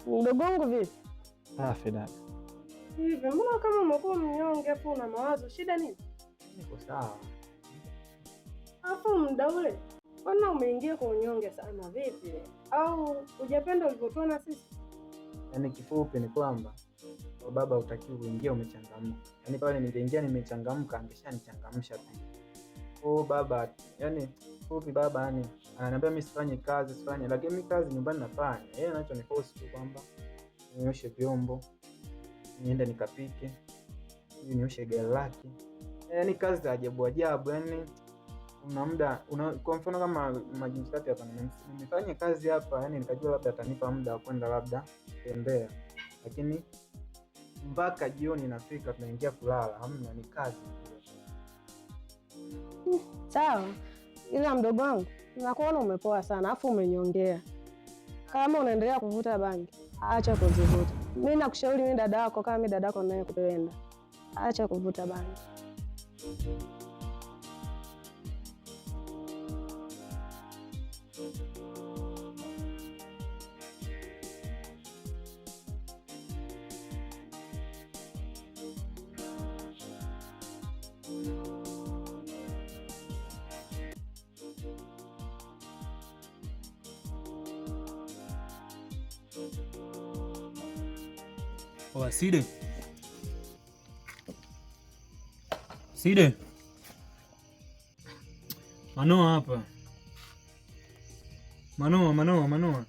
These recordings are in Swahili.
Mdogo wangu vipi? Safi dada. Hivi mbona kama umekuwa mnyonge afu una mawazo, shida nini? Niko sawa. Afu muda ule mbona umeingia kwa unyonge sana vipi? Au hujapenda ulivyokuwa na sisi? Yaani kifupi ni kwamba kwa baba utakiwa kuingia umechangamka. Yaani pale ningeingia nimechangamka angeshanichangamsha tu. Oh baba, yaani fupi baba yani ananiambia mimi sifanye kazi, lakini mimi kazi nyumbani nafanya. Yeye anachoniforce tu kwamba nioshe vyombo, niende nikapike, nioshe gari lake. Yaani kazi za ajabu, yaani una muda kwa mfano kama majinsi kati hapa nimefanya kazi hapa, yaani nikajua labda atanipa muda wa kwenda labda tembea. Lakini mpaka jioni inafika tunaingia kulala, hamna, ni kazi. Sawa. Ila mdogo wangu, nakuona umepoa sana afu umenyongea. Kama unaendelea kuvuta bangi, acha kuzivuta. Mimi nakushauri mimi dada yako, kama mimi dada yako naye kupenda. Acha kuvuta bangi. Oh, Side. Side. Manoa hapa. Manoa.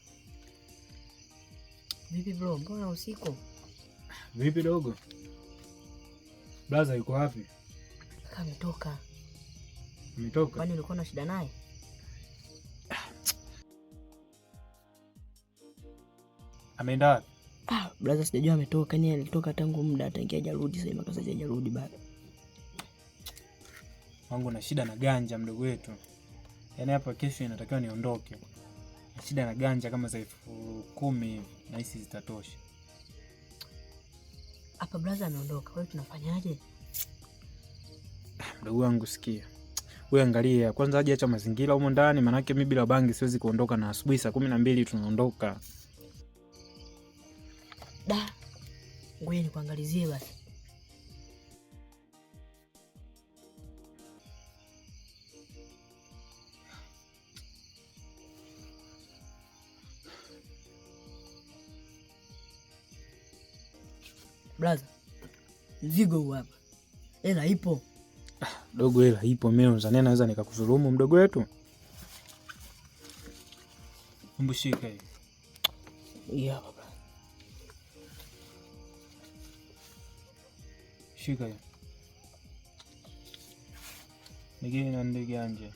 Vipi bro, mbona usiku? Vipi dogo? Blaza yuko wapi? Ametoka. Ametoka? Kwani ulikuwa na shida naye? Ameenda wapi? Blaza sijajua ametoka, ni alitoka tangu muda tangia hajarudi, sasa mpaka sasa hajarudi bado. Wangu na shida na ganja mdogo wetu. Yaani hapa kesho inatakiwa niondoke. Na shida na ganja kama za 10,000 hivi na hisi zitatosha. Hapa blaza ameondoka, wewe tunafanyaje? Mdogo wangu sikia. Wewe angalia, kwanza aje acha mazingira huko ndani, maana yake mimi bila bangi siwezi kuondoka, na asubuhi saa 12 tunaondoka. Da. Ngoja nikuangalizie basi. Blaza, mzigo huu hapa. Hela ipo. Dogo, hela ipo, mimi unzania naweza nikakudhulumu mdogo wetu. Mbushika hii. Hii hapa. Shika hii. Nigeni na ndege ganja.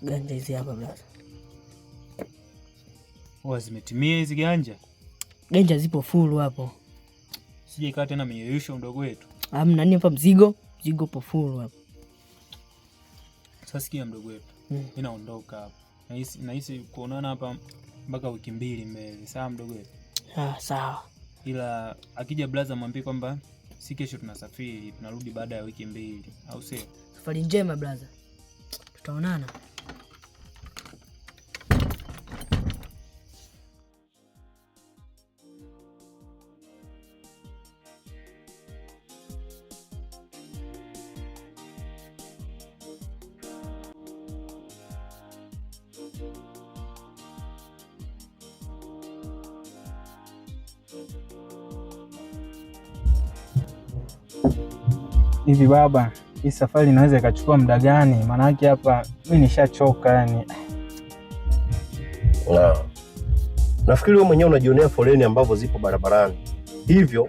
Ganja hizi hapa blaza. Zimetimia hizi ganja? Ganja zipo full hapo. Sije kaa tena miyeyusho mdogo wetu. Hamna, nini hapa mzigo upo full hapo. Sasa sikia mdogo wetu. Mimi naondoka hapa. Nahisi kuonana hapa mpaka wiki 2 mbele. Sawa mdogo wetu? Sawa. Ila akija blaza mwambie kwamba si kesho tunasafiri, tunarudi baada ya wiki 2, au sio? Safari njema blaza. Tutaonana. Hivi baba, hii safari inaweza ikachukua muda gani? Maanake hapa mimi nishachoka yani. Nafikiri wewe mwenyewe unajionea foleni ambavyo zipo barabarani. Hivyo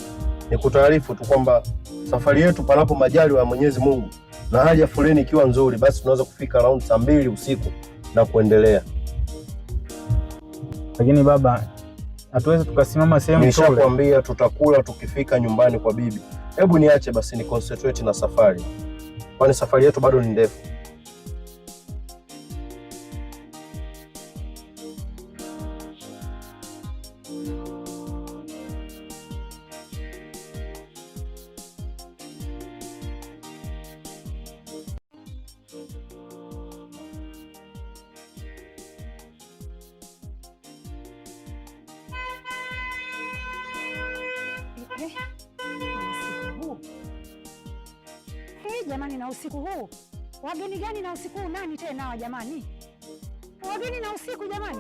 ni kutaarifu tu kwamba safari yetu, panapo majaliwa ya Mwenyezi Mungu na hali ya foleni ikiwa nzuri, basi tunaweza kufika around saa 2 usiku na kuendelea. Lakini baba, hatuwezi tukasimama sehemu tu. Nishakwambia tutakula tukifika nyumbani kwa bibi. Hebu niache basi ni concentrate na safari, kwani safari yetu bado ni ndefu. Jamani, na usiku huu wageni gani? Na usiku huu nani tena hawa jamani? Wageni na usiku jamani!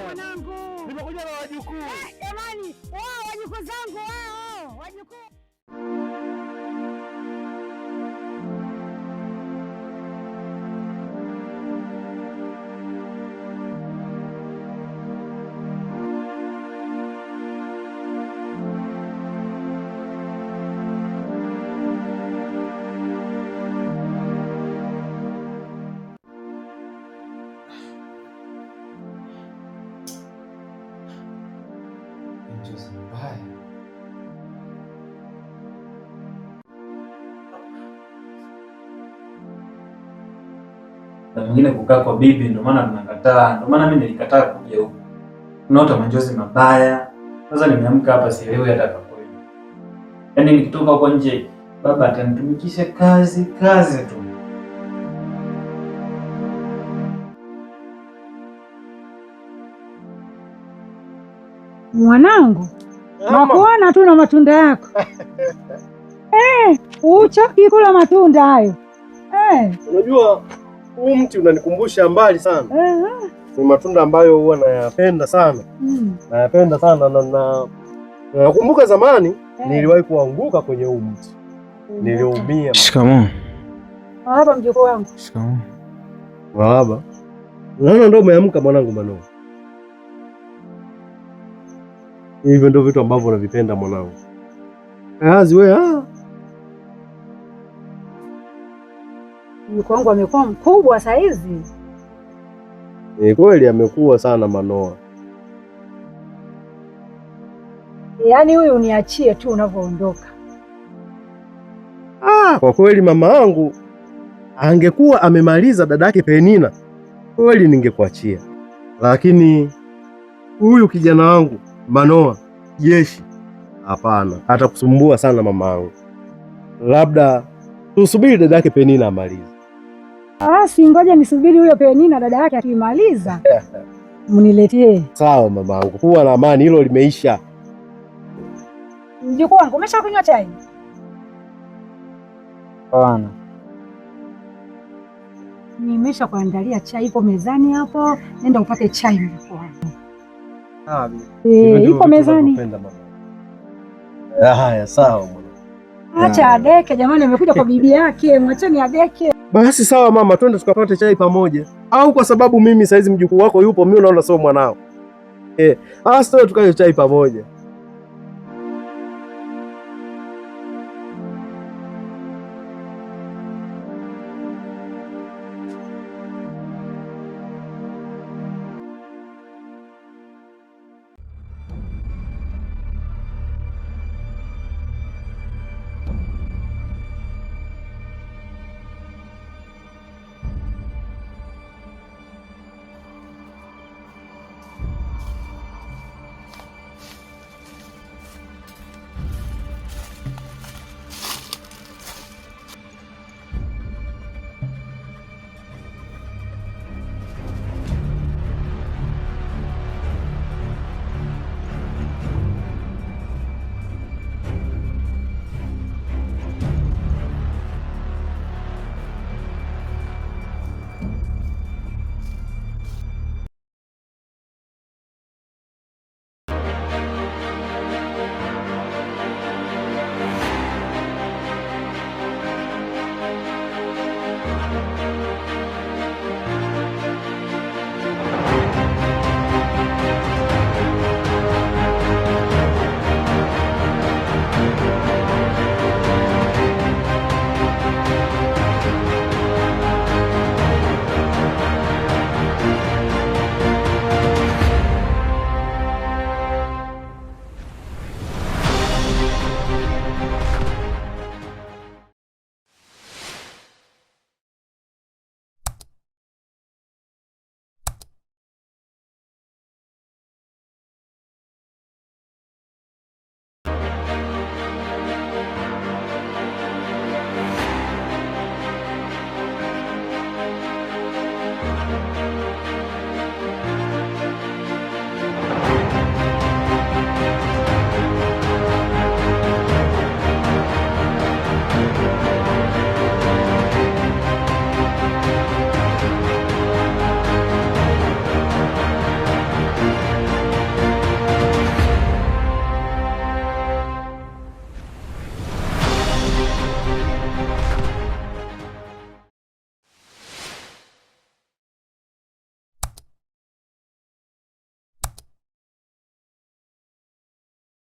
Mwanangu, nimekuja na wajukuu jamani, wajukuu zangu, wajukuu. Na mwingine kukaa kwa bibi, ndio maana tunakataa. Ndio maana mimi nilikataa kuja huku. Unaota machozi mabaya. Sasa nimeamka hapa sielewi hata kwa nini. Yaani nikitoka huko nje baba atanitumikisha kazi tu. Mwanangu, nakuona tu na matunda yako. Uchoki kula matunda hayo. Unajua huu mti unanikumbusha mbali sana. Ni matunda ambayo huwa nayapenda sana. Nayapenda sana na nakumbuka zamani niliwahi kuanguka kwenye huu mti. Niliumia. Shikamoo. Hapa mjukuu wangu. Shikamoo. Baba. Unaona ndio umeamka mwanangu Manoo. Hivyo ndio vitu ambavyo unavipenda mwanangu. Kazi wewe Mjukuu wangu amekuwa mkubwa saa hizi. Ni kweli amekuwa sana Manoa. Yaani huyu uniachie tu unavyoondoka. Kwa kweli mama yangu angekuwa amemaliza dadake Penina, kweli ningekuachia. Lakini huyu kijana wangu Manoa Jeshi, hapana, atakusumbua sana mama yangu. Labda tusubiri dadake Penina amalize. Si ngoja nisubiri huyo Penina dada yake akimaliza. Mniletee. Sawa mamangu, kuwa na amani, hilo limeisha. Mjukuu wangu, umeshakunywa chai? Hapana. Nimesha kuandalia chai, ipo mezani hapo. Nenda upate chai mjukuu wangu. Ipo mezani. Haya, sawa mwana. Acha adeke jamani, amekuja kwa bibi yake, mwacheni adeke. Basi sawa mama, twende tukapate chai pamoja. Au kwa sababu mimi saizi mjukuu wako yupo, mimi unaona sio mwanao. Sasa tukae chai pamoja.